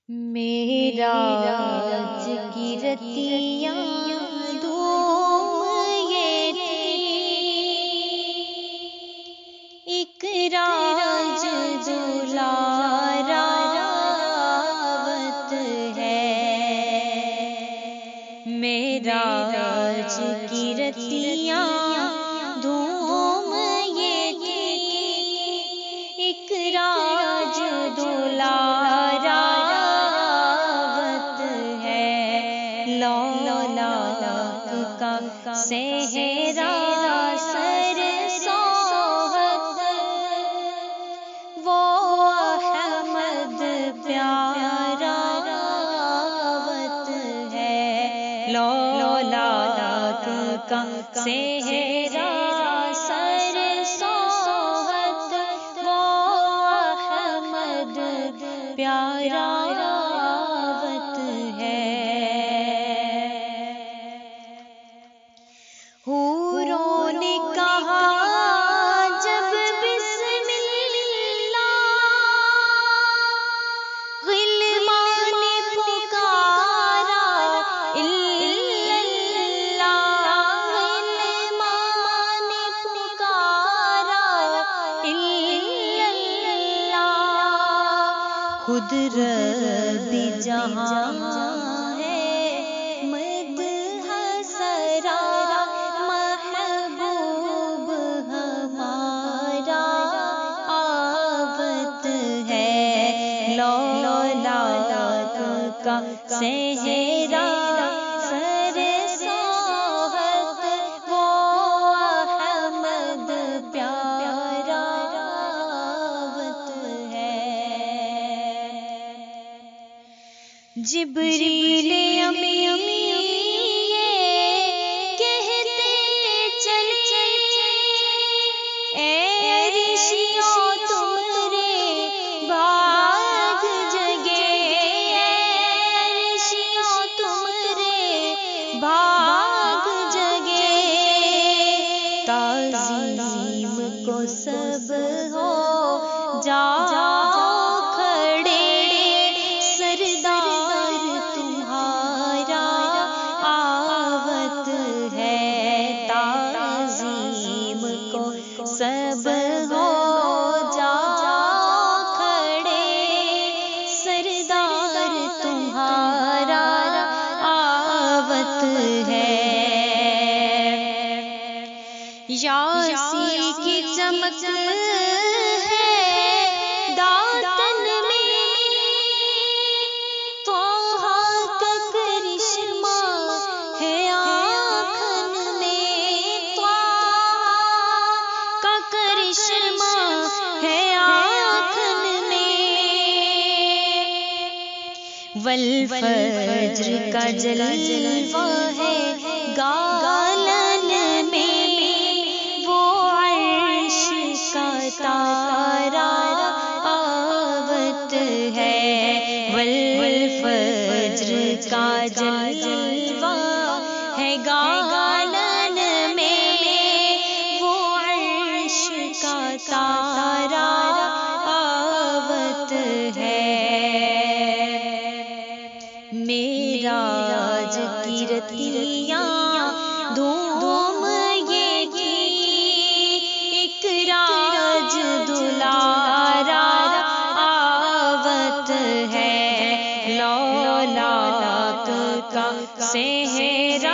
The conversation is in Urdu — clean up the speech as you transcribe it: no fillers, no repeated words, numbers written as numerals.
معراج کی رتیاں دھوم یہ تھی، ایک راج دلارا راوت ہے۔ معراج کی رتیاں دھوم یہ تھی، ایک راج دلارا کا صحرا سر سوہد، وہ احمد پیارا راوت ہے۔ لولاک کا صحرا سر سوہد، وہ احمد پیارا راوت ہے۔ حوروں نے کہا جب بسم اللہ، غلمان نے پکارا اللہ، غلمان نے پکارا اللہ، خود رب جہاں کا صحرا سر سوہد، وہ احمد پیارا راوت ہے۔ جبریل امی کہتے چل اے رشیوں تمہارے بھاگ جگے، بھاگ جگے، تعظیم کو سب ہو جاؤ کھڑے، سردار تمہارا آوت ہے۔ تعظیم کو سب ہو جاؤ کھڑے، سردار تمہارا آوت ہے۔ یاسی کی چمک ہے داتن میں، طٰہٰ کا کرشمہ ہے آنکھن میں، طٰہٰ کا کرشمہ ہے آنکھن میں، والفجر کا جلوہ ہے گالن میں، وہ عرش کا تارا آوت ہے۔ والفجر کا جلوہ ہے گالن میں، وہ عرش کا تارا آوت ہے۔ معراج کی رتیاں دھوم یہ تھی، ایک راج دلارا آوت ہے۔ لولاک کا صحرا